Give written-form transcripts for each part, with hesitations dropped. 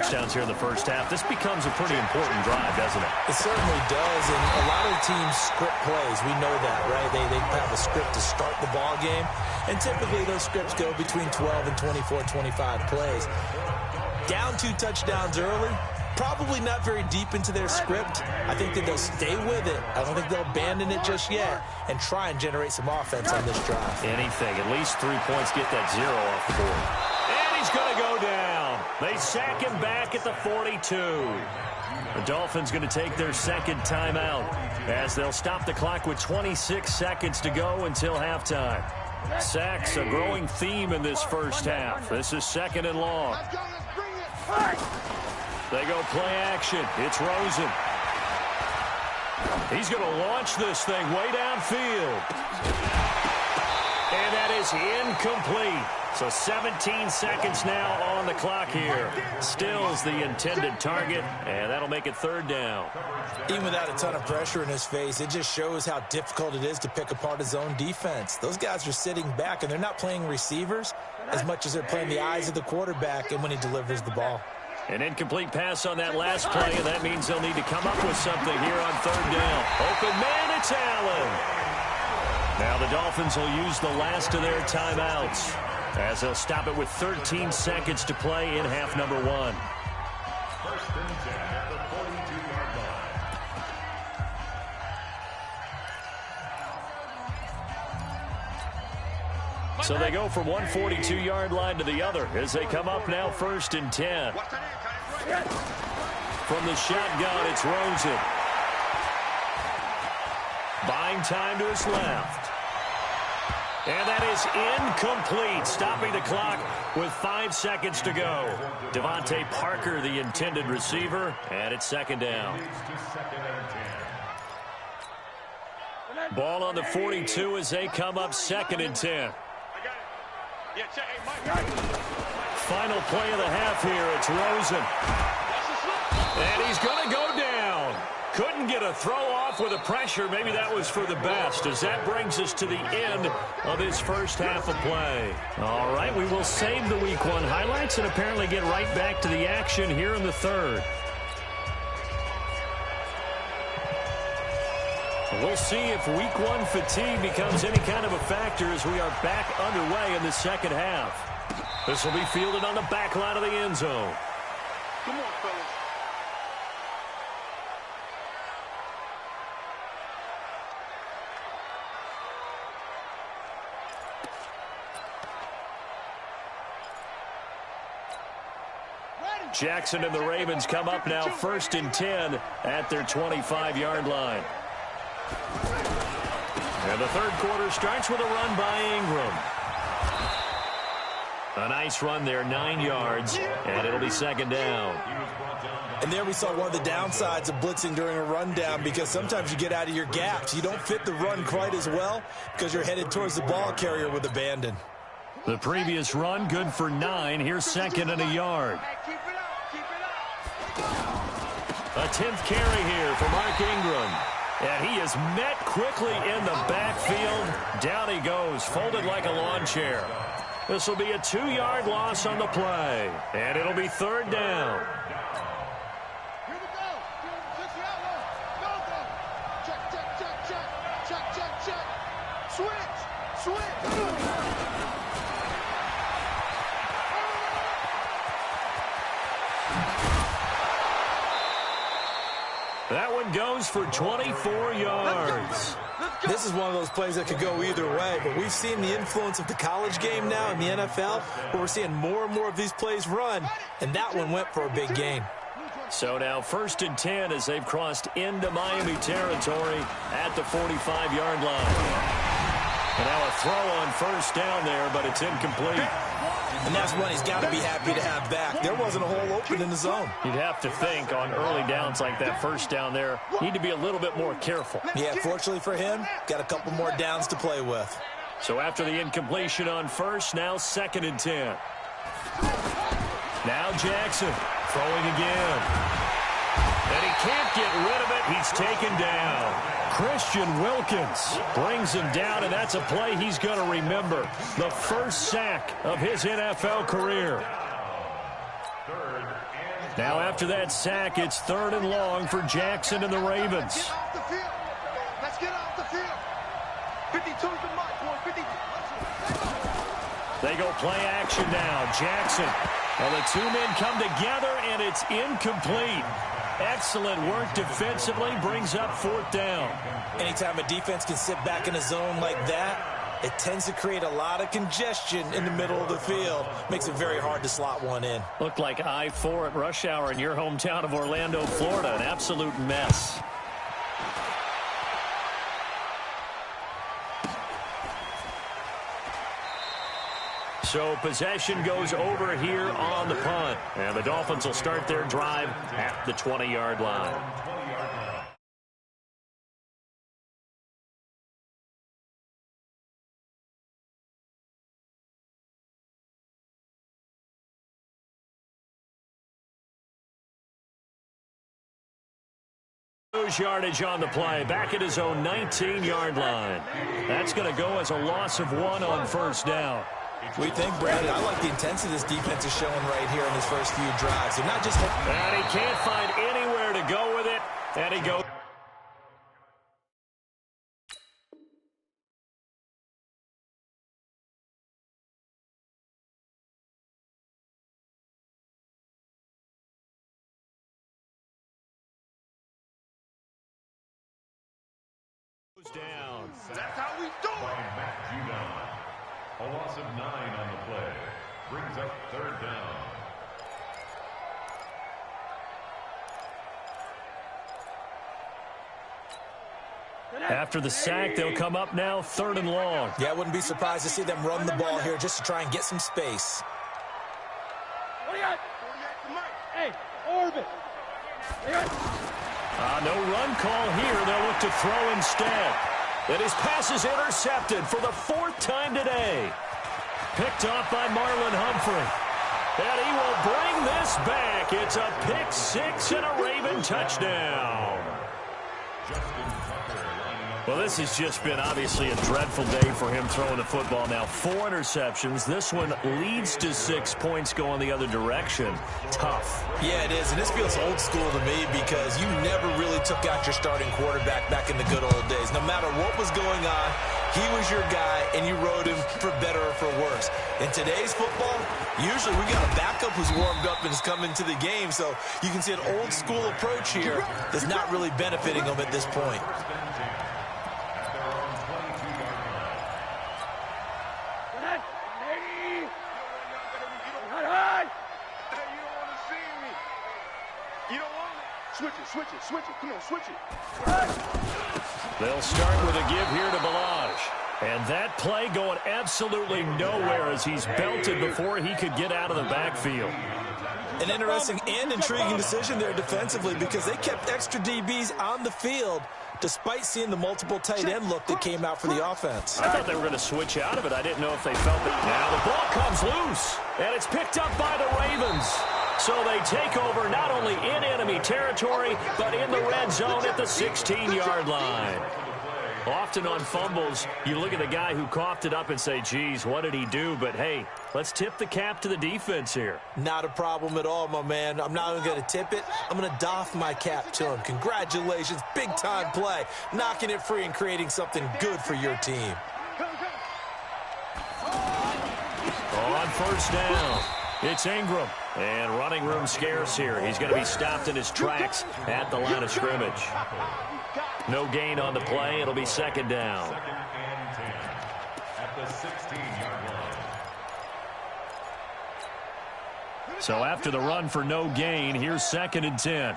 touchdowns here in the first half. This becomes a pretty important drive, doesn't it? It certainly does, and a lot of teams script plays. We know that, right? They have a script to start the ball game, and typically those scripts go between 12 and 24, 25 plays. Down 2 touchdowns early, probably not very deep into their script. I think that they'll stay with it. I don't think they'll abandon it just yet and try and generate some offense on this drive. Anything. At least 3 points, get that 0 off the board. And he's going to go down. They sack him back at the 42. The Dolphins going to take their second timeout as they'll stop the clock with 26 seconds to go until halftime. Sacks, a growing theme in this first half. This is second and long. They go play action. It's Rosen. He's going to launch this thing way downfield. And that is incomplete. So 17 seconds now on the clock here. Stills the intended target, and that'll make it third down. Even without a ton of pressure in his face, it just shows how difficult it is to pick apart his own defense. Those guys are sitting back, and they're not playing receivers as much as they're playing the eyes of the quarterback and when he delivers the ball. An incomplete pass on that last play, and that means they'll need to come up with something here on third down. Open man, it's Allen. Now the Dolphins will use the last of their timeouts as they'll stop it with 13 seconds to play in half number 1. So they go from one 42-yard line to the other as they come up now first and 10. From the shotgun, it's Rosen. Buying time to his left. And that is incomplete, stopping the clock with 5 seconds to go. Devontae Parker, the intended receiver, and it's second down. Ball on the 42 as they come up second and 10. Final play of the half here. It's Rosen. And he's going to go down. Couldn't get a throw off with the pressure. Maybe that was for the best, as that brings us to the end of this first half of play. All right, we will save the Week 1 highlights and apparently get right back to the action here in the third. We'll see if Week 1 fatigue becomes any kind of a factor as we are back underway in the second half. This will be fielded on the back line of the end zone. Come on, fellas. Jackson and the Ravens come up now first and 10 at their 25-yard line. And the third quarter starts with a run by Ingram. A nice run there, 9 yards, and it'll be second down. And there we saw one of the downsides of blitzing during a rundown, because sometimes you get out of your gaps. You don't fit the run quite as well because you're headed towards the ball carrier with abandon. The previous run good for 9. Here's second and a yard. A 10th carry here for Mark Ingram. And he is met quickly in the backfield. Down he goes, folded like a lawn chair. This will be a 2-yard loss on the play. And it'll be third down. Here we go. Check, check, check, check. Check, check, check. Switch, switch. That one goes for 24 yards. This is one of those plays that could go either way, but we've seen the influence of the college game now in the NFL, where we're seeing more and more of these plays run, and that one went for a big gain. So now first and 10 as they've crossed into Miami territory at the 45-yard line. And now a throw on first down there, but it's incomplete. And that's one he's got to be happy to have back. There wasn't a hole open in the zone. You'd have to think on early downs like that first down there, need to be a little bit more careful. Yeah, fortunately for him, got a couple more downs to play with. So after the incompletion on first, now second and 10. Now Jackson throwing again. And he can't get rid of it. He's taken down. Christian Wilkins brings him down, and that's a play he's going to remember. The first sack of his NFL career. Now after that sack, it's 3rd and long for Jackson and the Ravens. Get off the field. Let's get off the field. 52's the mark, boy. 52. They go play action now. Jackson. Well, the two men come together, and it's incomplete. Excellent work defensively. Brings up 4th down. Anytime a defense can sit back in a zone like that, it tends to create a lot of congestion in the middle of the field. Makes it very hard to slot one in. Looked like I-4 at rush hour in your hometown of Orlando, Florida. An absolute mess. So possession goes over here on the punt. And the Dolphins will start their drive at the 20-yard line. Yardage on the play, back at his own 19-yard line. That's going to go as a loss of 1 on 1st down. We think, Brad, I like the intensity this defense is showing right here in his first few drives. They're not just... And he can't find anywhere to go with it, and he goes... down. That's how we do it. A loss of 9 on the play. Brings up 3rd down. After the sack, they'll come up now 3rd and long. Yeah, I wouldn't be surprised to see them run the ball here just to try and get some space. Hey, orbit. No run call here. They'll look to throw instead. And his pass is intercepted for the 4th time today. Picked off by Marlon Humphrey. And he will bring this back. It's a pick 6 and a Raven touchdown. Well, this has just been obviously a dreadful day for him throwing the football. Now 4 interceptions. This one leads to 6 points going the other direction. Tough. Yeah, it is. And this feels old school to me because you never really took out your starting quarterback back in the good old days. No matter what was going on, he was your guy, and you rode him for better or for worse. In today's football, usually we got a backup who's warmed up and has come into the game. So you can see an old school approach here that's not really benefiting them at this point. Switch it. Come on, switch it. They'll start with a give here to Balaj. And that play going absolutely nowhere as he's belted before he could get out of the backfield. An interesting and intriguing decision there defensively because they kept extra DBs on the field despite seeing the multiple tight end look that came out for the offense. I thought they were going to switch out of it. I didn't know if they felt it. Now the ball comes loose, and it's picked up by the Ravens. So they take over not only in enemy territory, but in the red zone at the 16-yard line. Often on fumbles, you look at the guy who coughed it up and say, geez, what did he do? But, hey, let's tip the cap to the defense here. Not a problem at all, my man. I'm not even going to tip it. I'm going to doff my cap to him. Congratulations. Big-time play. Knocking it free and creating something good for your team. On 1st down, it's Ingram. And running room scarce here. He's going to be stopped in his tracks at the line of scrimmage. No gain on the play. It'll be 2nd down. At the 16-yard line. So after the run for no gain, here's 2nd and 10.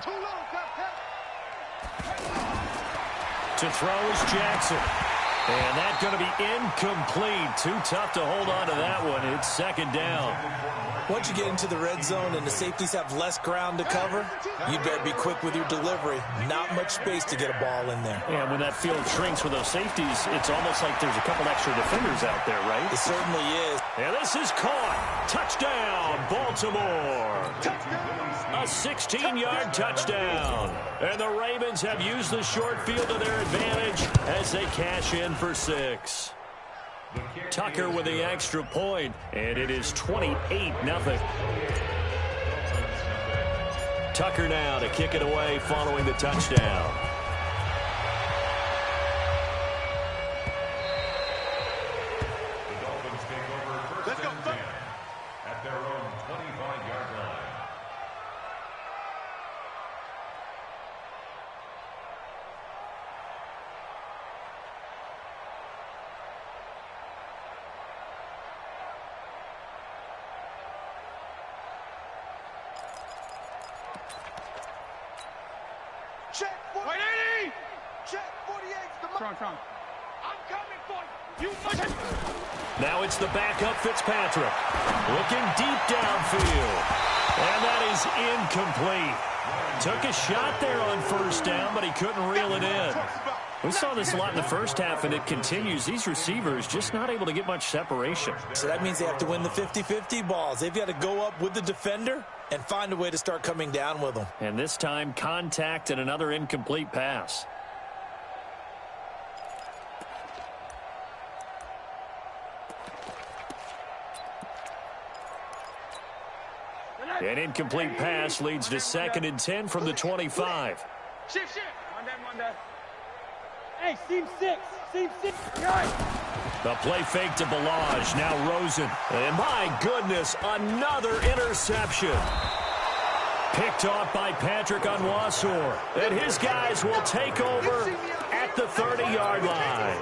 To throw is Jackson. And that's going to be incomplete. Too tough to hold on to that one. It's 2nd down. Once you get into the red zone and the safeties have less ground to cover, you better be quick with your delivery. Not much space to get a ball in there. Yeah, when that field shrinks with those safeties, it's almost like there's a couple extra defenders out there, right? It certainly is. And this is caught. Touchdown, Baltimore. A 16-yard touchdown. And the Ravens have used the short field to their advantage as they cash in for 6. Tucker with the extra point, and it is 28-0. Tucker now to kick it away following the touchdown. The Dolphins take over first and 10 at their own 25-yard line. Check 48. Check 48's the mark. I'm coming for you. You must. Now it's the backup Fitzpatrick. Looking deep downfield. And that is incomplete. Took a shot there on first down, but he couldn't reel it in. We saw this a lot in the first half, and it continues. These receivers just not able to get much separation. So that means they have to win the 50-50 balls. They've got to go up with the defender and find a way to start coming down with them. And this time, contact and another incomplete pass. An incomplete pass leads to 2nd and 10 from the 25. Shift. One down. Hey, seam 6. The play fake to Balaj. Now Rosen. And my goodness, another interception. Picked off by Patrick Onwuasor. And his guys will take over at the 30-yard line.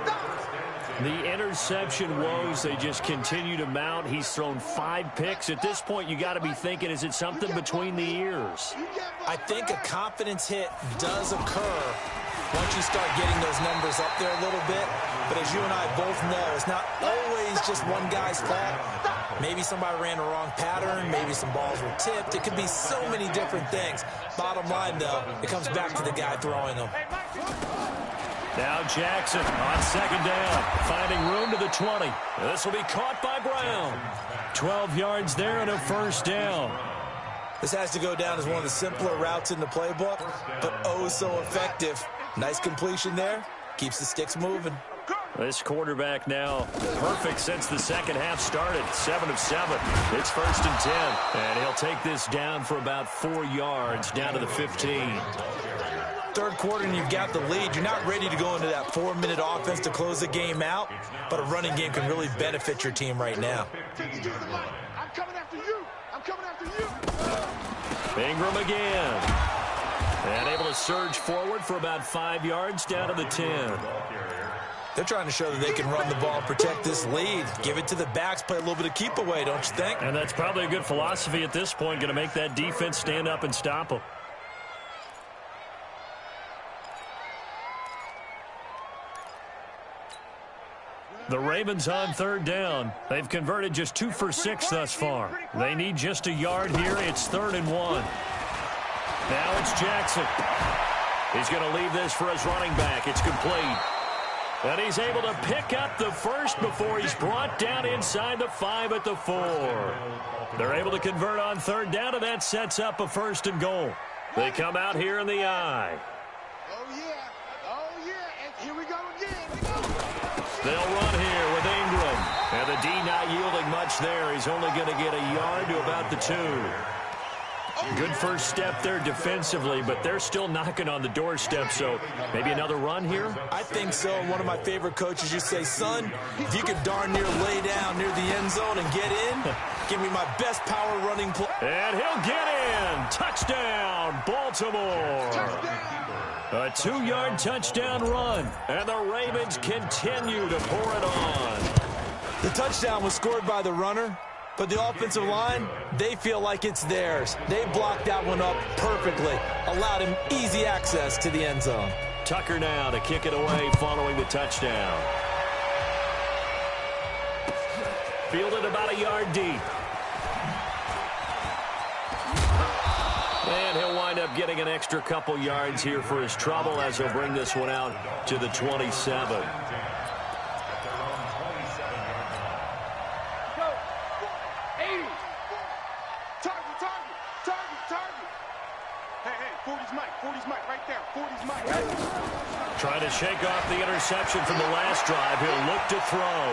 The interception woes, they just continue to mount. He's thrown 5 picks. At this point, you got to be thinking, is it something between the ears? I think a confidence hit does occur once you start getting those numbers up there a little bit. But as you and I both know, it's not always just one guy's fault. Maybe somebody ran the wrong pattern. Maybe some balls were tipped. It could be so many different things. Bottom line, though, it comes back to the guy throwing them. Now Jackson on 2nd down, finding room to the 20. This will be caught by Brown. 12 yards there and a first down. This has to go down as one of the simpler routes in the playbook, but oh so effective. Nice completion there. Keeps the sticks moving. This quarterback now perfect since the second half started. 7 of 7. It's 1st and 10. And he'll take this down for about 4 yards down to the 15. Third quarter and you've got the lead. You're not ready to go into that 4-minute offense to close the game out, but a running game can really benefit your team right now. I'm coming after you. Ingram again. And able to surge forward for about 5 yards down to the 10. They're trying to show that they can run the ball and protect this lead. Give it to the backs, play a little bit of keep away, don't you think? And that's probably a good philosophy at this point, going to make that defense stand up and stop them. The Ravens on 3rd down. They've converted just 2 for 6 thus far. They need just a yard here. It's 3rd and 1. Now it's Jackson. He's going to leave this for his running back. It's complete. And he's able to pick up the first before he's brought down inside the 5 at the 4. They're able to convert on 3rd down, and that sets up a 1st and goal. They come out here in the I. Oh, yeah. And here we go again. They'll run here with Ingram. And the D not yielding much there. He's only going to get a yard to about the 2. Good first step there defensively, but they're still knocking on the doorstep, so maybe another run here? I think so. One of my favorite coaches used to say, son, if you could darn near lay down near the end zone and get in, give me my best power running play. And he'll get in. Touchdown, Baltimore. A 2-yard touchdown run, and the Ravens continue to pour it on. The touchdown was scored by the runner, but the offensive line, they feel like it's theirs. They blocked that one up perfectly, allowed him easy access to the end zone. Tucker now to kick it away following the touchdown. Fielded about a yard deep. And he'll wind up getting an extra couple yards here for his trouble as he'll bring this one out to the 27. Trying to shake off the interception from the last drive. He'll look to throw.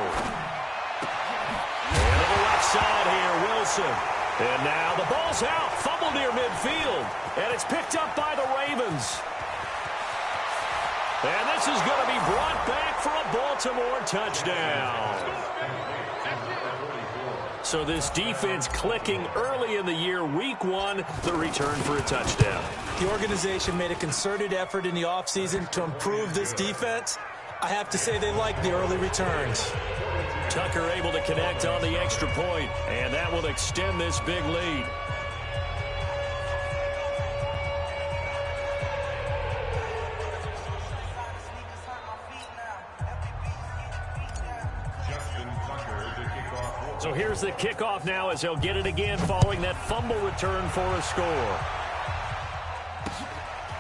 And to the left side here, Wilson. And now the ball's out. Fumbled still near midfield, and it's picked up by the Ravens. And this is going to be brought back for a Baltimore touchdown. So this defense clicking early in the year, week one, the return for a touchdown. The organization made a concerted effort in the offseason to improve this defense. I have to say they like the early returns. Tucker able to connect on the extra point, and that will extend this big lead. So here's the kickoff now as they'll get it again following that fumble return for a score.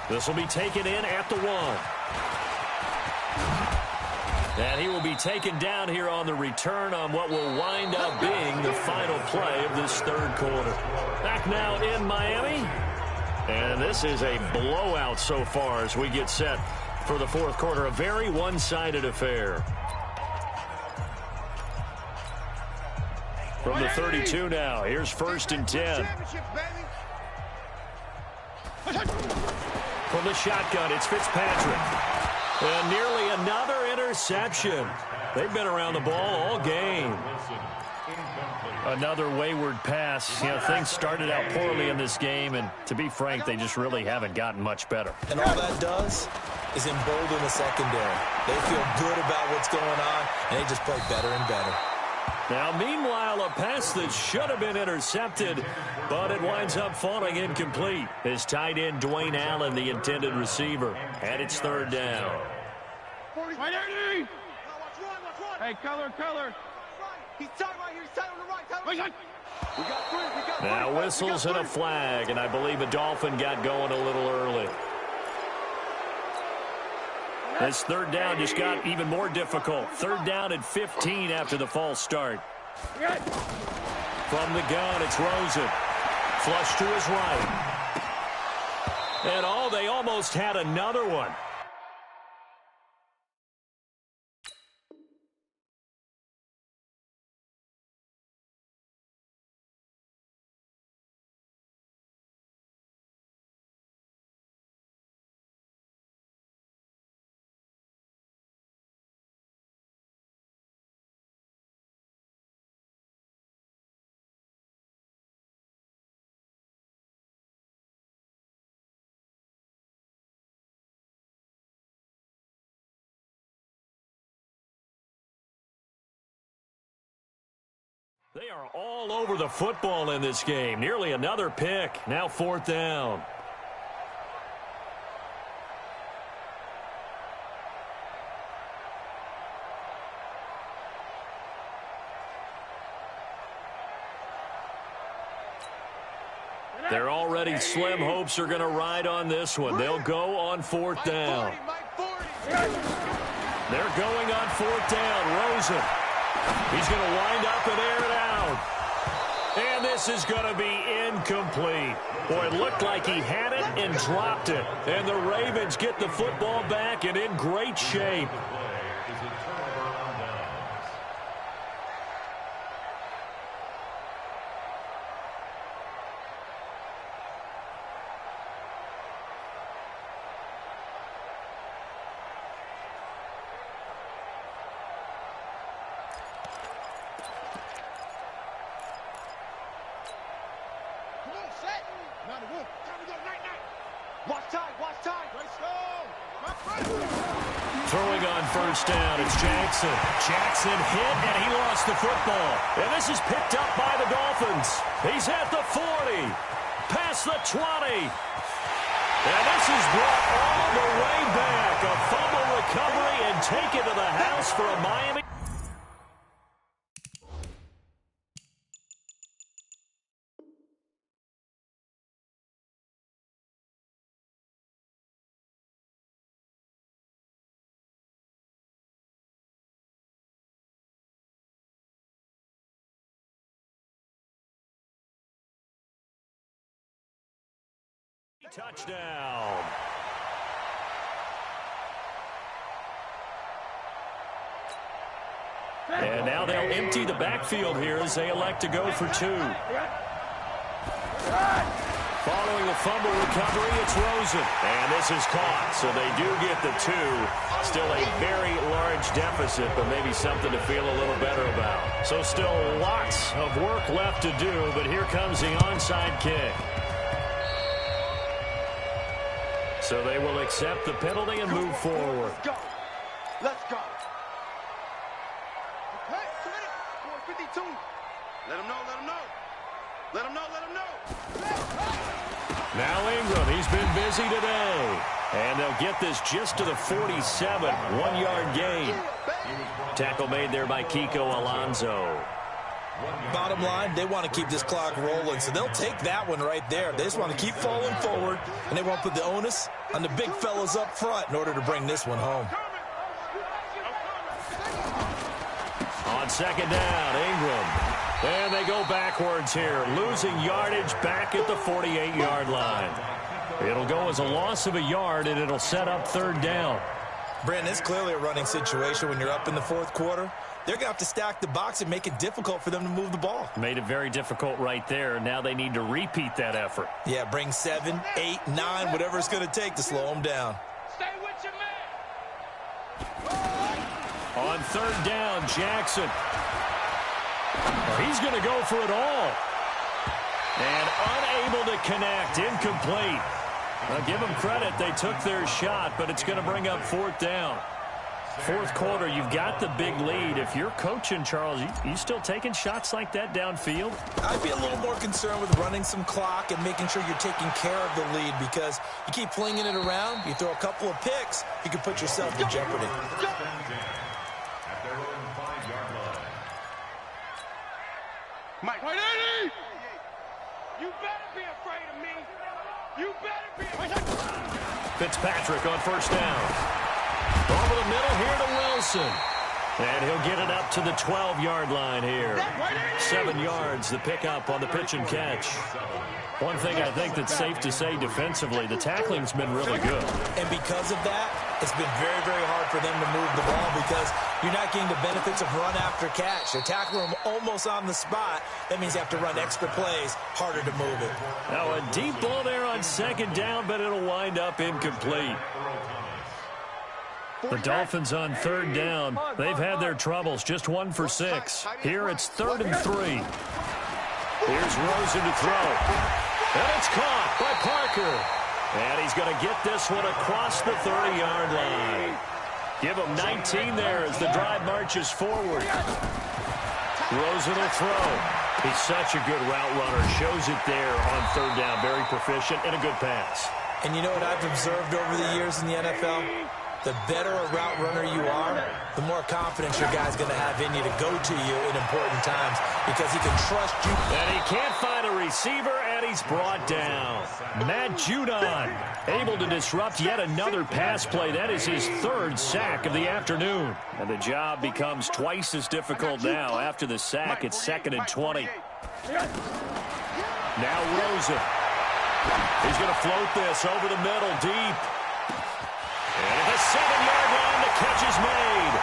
This will be taken in at the 1. And he will be taken down here on the return on what will wind up being the final play of this third quarter. Back now in Miami. And this is a blowout so far as we get set for the fourth quarter. A very one-sided affair. From the 32 now, here's 1st and 10. From the shotgun, it's Fitzpatrick. And nearly another interception. They've been around the ball all game. Another wayward pass. You know, things started out poorly in this game, and to be frank, they just really haven't gotten much better. And all that does is embolden the secondary. They feel good about what's going on, and they just play better and better. Now, meanwhile, a pass that should have been intercepted, but it winds up falling incomplete. His tight end, Dwayne Allen, the intended receiver. And it's 3rd down. Hey, color. He's tight right here. He's tight on the right. We got 3. Now whistles and a flag, and I believe a Dolphin got going a little early. This 3rd down just got even more difficult. 3rd down and 15 after the false start. From the gun, it's Rosen. Flush to his right. And they almost had another one. They are all over the football in this game. Nearly another pick. Now 4th down. They're already slim hopes are going to ride on this one. They'll go on 4th down. They're going on 4th down. Rosen. He's going to wind up and air it out. And this is going to be incomplete. Boy, it looked like he had it and dropped it. And the Ravens get the football back and in great shape. Throwing on 1st down, it's Jackson. Jackson hit, and he lost the football. And this is picked up by the Dolphins. He's at the 40, past the 20. And this is brought all the way back. A fumble recovery and taken to the house for a Miami. Touchdown. And now they'll empty the backfield here as they elect to go for 2. Following the fumble recovery, it's Rosen. And this is caught, so they do get the 2. Still a very large deficit, but maybe something to feel a little better about. So still lots of work left to do, but here comes the onside kick. So they will accept the penalty and move forward. Let's go. Let's go. Okay, 452. Let him know, let him know. Let him know, let him know. Now Ingram, he's been busy today. And they'll get this just to the 47, 1-yard gain. Tackle made there by Kiko Alonso. Bottom line, they want to keep this clock rolling, so they'll take that one right there. They just want to keep falling forward, and they want to put the onus on the big fellas up front in order to bring this one home. On second down, Ingram. And they go backwards here, losing yardage back at the 48-yard line. It'll go as a loss of a yard, and it'll set up third down. Brandon, it's clearly a running situation when you're up in the fourth quarter. They're going to have to stack the box and make it difficult for them to move the ball. Made it very difficult right there. Now they need to repeat that effort. Yeah, bring 7, 8, 9, whatever it's going to take to slow them down. Stay with your man. On third down, Jackson. He's going to go for it all. And unable to connect, incomplete. I'll give them credit. They took their shot, but it's going to bring up fourth down. Fourth quarter, you've got the big lead. If you're coaching, Charles, you still taking shots like that downfield? I'd be a little more concerned with running some clock and making sure you're taking care of the lead, because you keep flinging it around, you throw a couple of picks, you can put yourself in jeopardy. At their own 5-yard line. Mike, you better be afraid of me. You better be afraid of me. Fitzpatrick on first down. Over the middle here to Wilson. And he'll get it up to the 12-yard line here. 7 yards, the pickup on the pitch and catch. One thing I think that's safe to say defensively, the tackling's been really good. And because of that, it's been very, very hard for them to move the ball, because you're not getting the benefits of run after catch. They're tackling them almost on the spot. That means you have to run extra plays, harder to move it. Now a deep ball there on second down, but it'll wind up incomplete. The Dolphins on third down. They've had their troubles, just 1 for 6. Here it's 3rd and 3. Here's Rosen to throw. And it's caught by Parker. And he's going to get this one across the 30-yard line. Give him 19 there as the drive marches forward. Rosen will throw. He's such a good route runner. Shows it there on third down. Very proficient and a good pass. And you know what I've observed over the years in the NFL? The better a route runner you are, the more confidence your guy's going to have in you to go to you in important times, because he can trust you. And he can't find a receiver, and he's brought down. Matt Judon able to disrupt yet another pass play. That is his 3rd sack of the afternoon. And the job becomes twice as difficult now. After the sack, it's 2nd and 20. Now Rosen. He's going to float this over the middle, deep. And at the 7-yard line, the catch is made.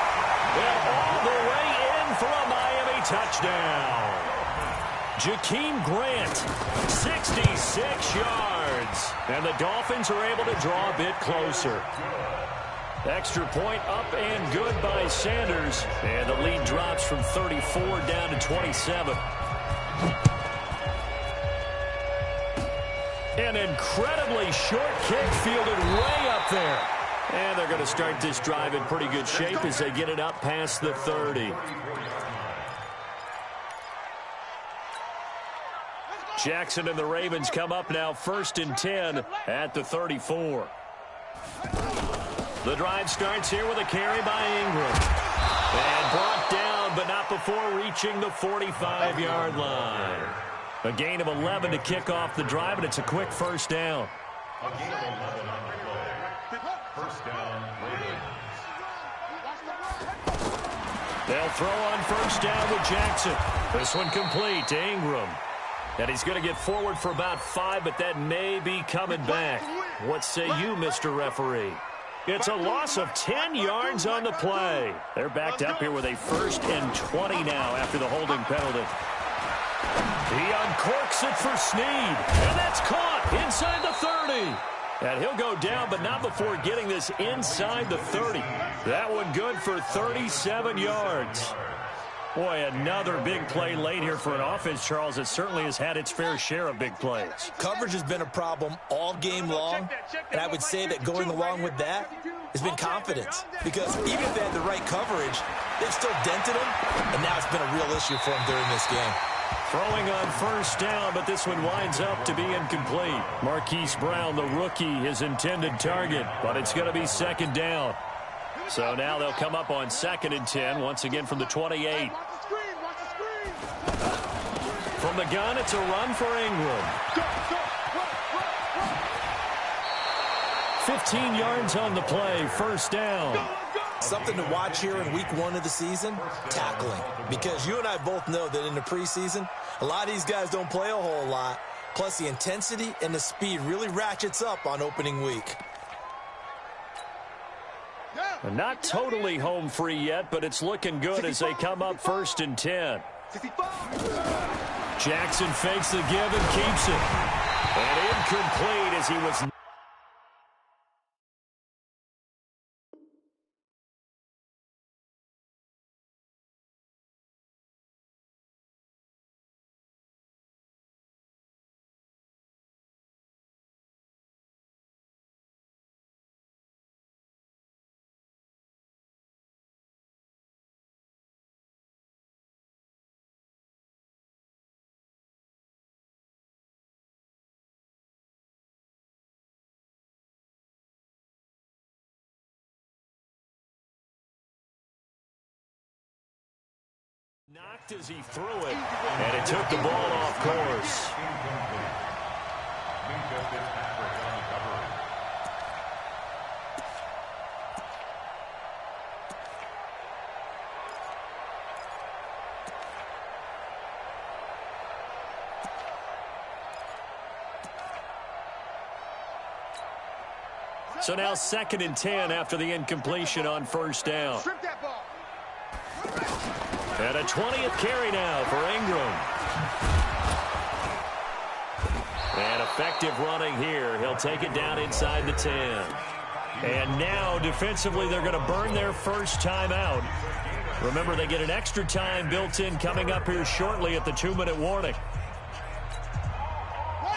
And all the way in for a Miami touchdown. Jakeem Grant, 66 yards. And the Dolphins are able to draw a bit closer. Extra point up and good by Sanders. And the lead drops from 34 down to 27. An incredibly short kick fielded way up there. And they're going to start this drive in pretty good shape as they get it up past the 30. Jackson and the Ravens come up now 1st and 10 at the 34. The drive starts here with a carry by Ingram. And brought down, but not before reaching the 45-yard line. A gain of 11 to kick off the drive, and it's a quick first down. A gain of 11 on the play. First down, Ravens. They'll throw on first down with Jackson. This one complete to Ingram. And he's going to get forward for about 5, but that may be coming back. What say you, Mr. Referee? It's a loss of 10 yards on the play. They're backed up here with a 1st and 20 now after the holding penalty. He uncorks it for Snead, and that's caught. Inside the 30. And he'll go down, but not before getting this inside the 30. That one good for 37 yards. Boy, another big play late here for an offense, Charles. It certainly has had its fair share of big plays. Coverage has been a problem all game long, and I would say that going along with that has been confidence. Because even if they had the right coverage, they've still dented him, and now it's been a real issue for him during this game. Throwing on first down, but this one winds up to be incomplete. Marquise Brown, the rookie, his intended target, but it's going to be second down. So now they'll come up on 2nd and 10, once again from the 28. From the gun, it's a run for Ingram. 15 yards on the play, first down. Something to watch here in week 1 of the season, tackling. Because you and I both know that in the preseason, a lot of these guys don't play a whole lot. Plus, the intensity and the speed really ratchets up on opening week. Not totally home free yet, but it's looking good as they come up 1st and 10. Jackson fakes the give and keeps it. And incomplete as he was... Knocked as he threw it, and it took the ball off course. So now 2nd and 10 after the incompletion on first down. And a 20th carry now for Ingram. And effective running here. He'll take it down inside the 10. And now defensively they're going to burn their first time out. Remember, they get an extra time built in coming up here shortly at the 2-minute warning.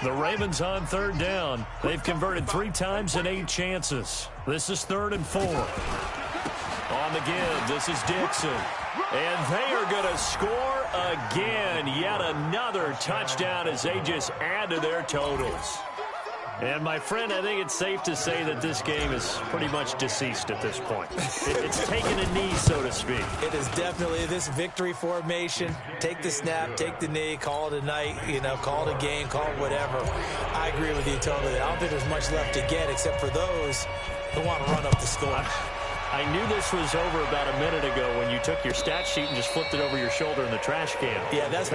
The Ravens on 3rd down. They've converted 3 times in 8 chances. This is 3rd and 4. On the give, this is Dixon. And they are going to score again. Yet another touchdown as they just add to their totals. And, my friend, I think it's safe to say that this game is pretty much deceased at this point. It's taken a knee, so to speak. It is definitely this victory formation. Take the snap, take the knee, call it a night, call it a game, call it whatever. I agree with you totally. I don't think there's much left to get except for those who want to run up the score. I knew this was over about a minute ago when you took your stat sheet and just flipped it over your shoulder in the trash can. Yeah, that's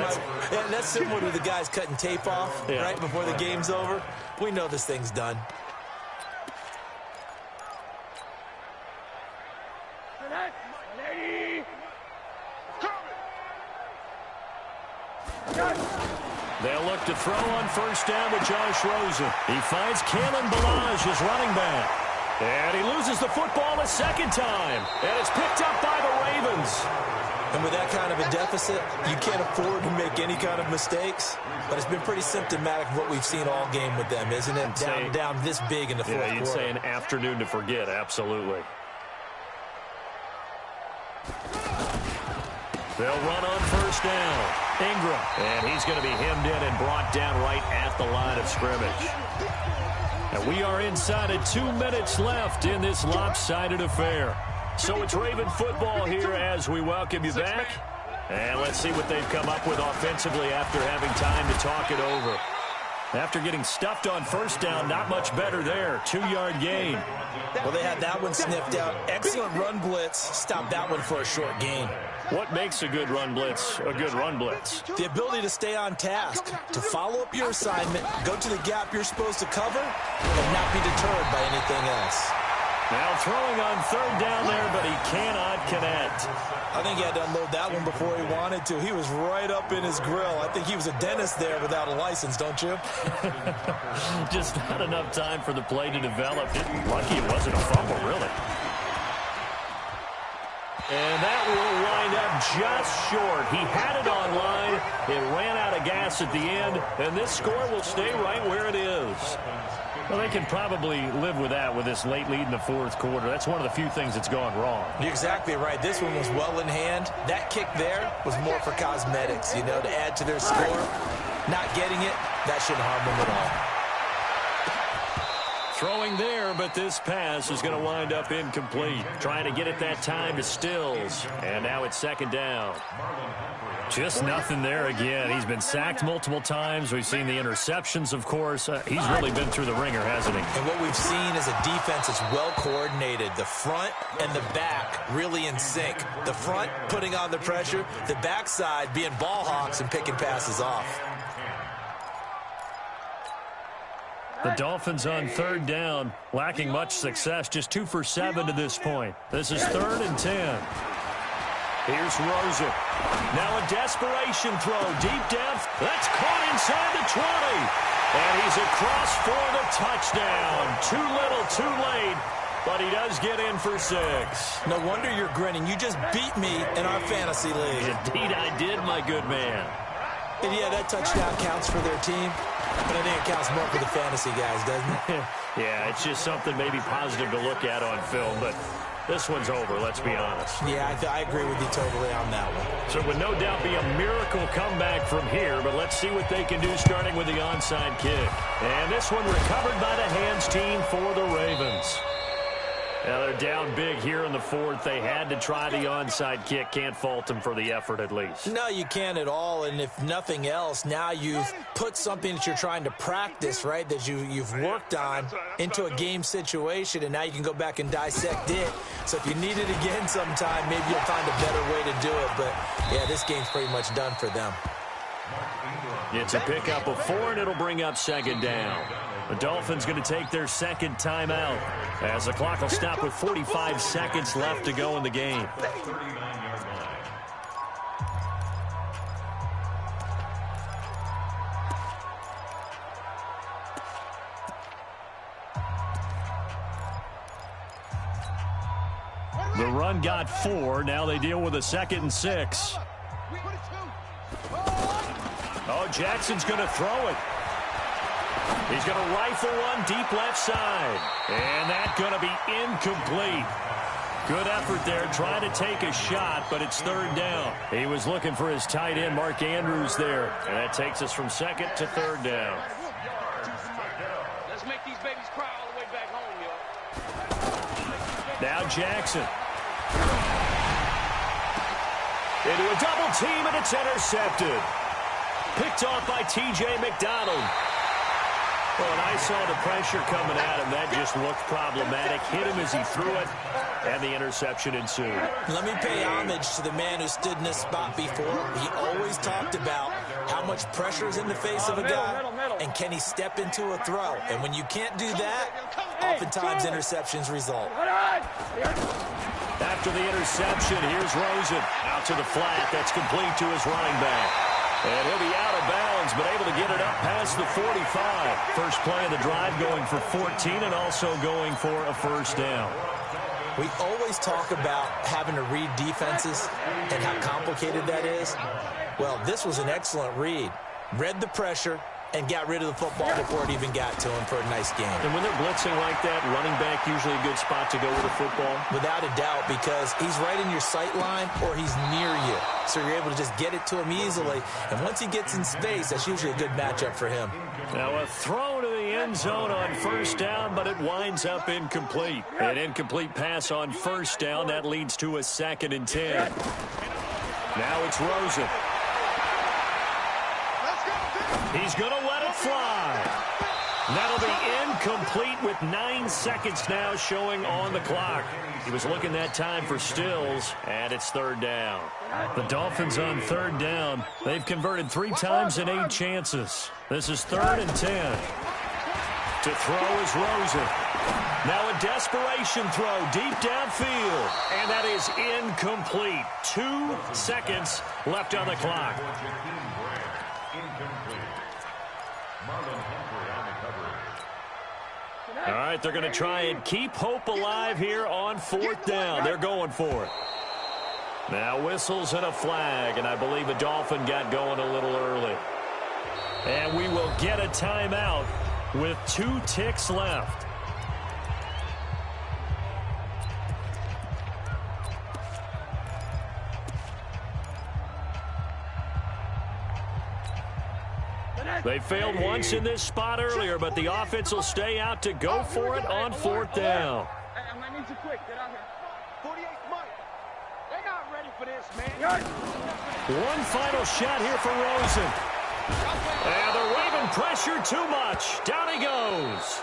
similar to the guys cutting tape off right before the game's over. We know this thing's done. They'll look to throw on first down with Josh Rosen. He finds Kalen Ballage, his running back. And he loses the football a second time. And it's picked up by the Ravens. And with that kind of a deficit, you can't afford to make any kind of mistakes. But it's been pretty symptomatic of what we've seen all game with them, isn't it? Down this big in the fourth quarter. Yeah, you'd say an afternoon to forget, absolutely. They'll run on first down. Ingram. And he's going to be hemmed in and brought down right at the line of scrimmage. And we are inside of 2 minutes left in this lopsided affair. So it's Raven football here as we welcome you back. And let's see what they've come up with offensively after having time to talk it over. After getting stuffed on first down, not much better there. 2-yard gain. Well, they had that one sniffed out. Excellent run blitz. Stopped that one for a short gain. What makes a good run blitz a good run blitz? The ability to stay on task, to follow up your assignment, go to the gap you're supposed to cover, and not be deterred by anything else. Now throwing on third down there, but he cannot connect. I think he had to unload that one before he wanted to. He was right up in his grill. I think he was a dentist there without a license, don't you? Just not enough time for the play to develop. Lucky it wasn't a fumble, really. And that will wind up just short. He had it on line. It ran out of gas at the end, and this score will stay right where it is. Well, they can probably live with that with this late lead in the fourth quarter. That's one of the few things that's gone wrong. You're exactly right. This one was well in hand. That kick there was more for cosmetics, you know, to add to their score. Not getting it, that shouldn't harm them at all. Throwing there, but this pass is going to wind up incomplete. Trying to get it that time to Stills. And now it's second down. Just nothing there again. He's been sacked multiple times. We've seen the interceptions, of course. He's really been through the ringer, hasn't he? And what we've seen is a defense that's well coordinated. The front and the back really in sync. The front putting on the pressure. The backside being ball hawks and picking passes off. The Dolphins on third down, lacking much success, just 2 for 7 to this point. This is 3rd and 10. Here's Rosen. Now a desperation throw, deep depth. That's caught inside the 20. And he's across for the touchdown. Too little, too late, but he does get in for 6. No wonder you're grinning. You just beat me in our fantasy league. Indeed I did, my good man. And yeah, that touchdown counts for their team, but I think it counts more for the fantasy guys, doesn't it? Yeah, it's just something maybe positive to look at on film, but this one's over, let's be honest. Yeah, I agree with you totally on that one. So it would no doubt be a miracle comeback from here, but let's see what they can do starting with the onside kick. And this one recovered by the hands team for the Ravens. Now they're down big here in the fourth. They had to try the onside kick. Can't fault them for the effort at least. No, you can't at all. And if nothing else, now you've put something that you're trying to practice, right, that you've worked on into a game situation, and now you can go back and dissect it. So if you need it again sometime, maybe you'll find a better way to do it. But, yeah, this game's pretty much done for them. It's a pickup of 4, and it'll bring up second down. The Dolphins going to take their second timeout as the clock will stop with 45 seconds left to go in the game. The run got 4. Now they deal with a 2nd and 6. Oh, Jackson's going to throw it. He's going to rifle one deep left side. And that's going to be incomplete. Good effort there, trying to take a shot, but it's 3rd down. He was looking for his tight end, Mark Andrews, there. And that takes us from 2nd to 3rd down. Let's make these babies cry all the way back home, yo. Now Jackson. Into a double team, and it's intercepted. Picked off by T.J. McDonald. Well, and I saw the pressure coming at him. That just looked problematic. Hit him as he threw it, and the interception ensued. Let me pay homage to the man who stood in this spot before. He always talked about how much pressure is in the face of a guy, and can he step into a throw. And when you can't do that, oftentimes interceptions result. After the interception, here's Rosen. Out to the flat. That's complete to his running back. And he'll be out of bounds, but able to get it up past the 45. First play of the drive going for 14 and also going for a 1st down. We always talk about having to read defenses and how complicated that is. Well, this was an excellent read. Read the pressure and got rid of the football before it even got to him for a nice game. And when they're blitzing like that, running back usually a good spot to go with the football? Without a doubt, because he's right in your sight line or he's near you. So you're able to just get it to him easily. And once he gets in space, that's usually a good matchup for him. Now a throw to the end zone on 1st down, but it winds up incomplete. An incomplete pass on 1st down. That leads to a 2nd and 10. Now it's Rosen. He's going to let it fly. That'll be incomplete with 9 seconds now showing on the clock. He was looking that time for Stills, and it's 3rd down. The Dolphins on 3rd down. They've converted 3 times in 8 chances. This is 3rd and 10. To throw is Rosen. Now a desperation throw deep downfield. And that is incomplete. 2 seconds left on the clock. All right, they're going to try and keep hope alive here on 4th down. They're going for it. Now whistles and a flag, and I believe a Dolphin got going a little early. And we will get a timeout with 2 ticks left. They failed once in this spot earlier, but the offense will stay out to go for it on 4th down. Hey, I'm going to need you quick. Get out here. 48 Mike. They're not ready for this, man. One final shot here for Rosen. And they're waving pressure too much. Down he goes.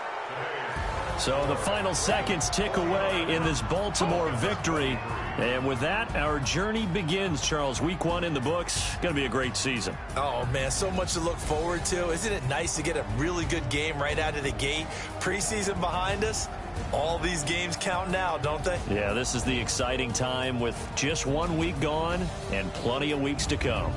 So the final seconds tick away in this Baltimore victory. And with that, our journey begins, Charles. Week 1 in the books. Going to be a great season. Oh, man, so much to look forward to. Isn't it nice to get a really good game right out of the gate? Preseason behind us. All these games count now, don't they? Yeah, this is the exciting time with just 1 week gone and plenty of weeks to come.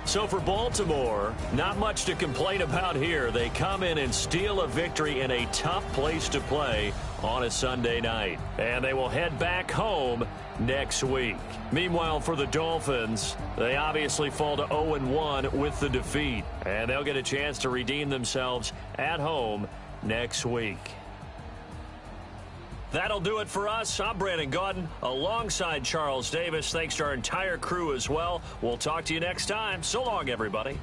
So for Baltimore, not much to complain about here. They come in and steal a victory in a tough place to play on a Sunday night. And they will head back home next week. Meanwhile, for the Dolphins, they obviously fall to 0-1 with the defeat. And they'll get a chance to redeem themselves at home next week. That'll do it for us. I'm Brandon Gaudin alongside Charles Davis. Thanks to our entire crew as well. We'll talk to you next time. So long, everybody.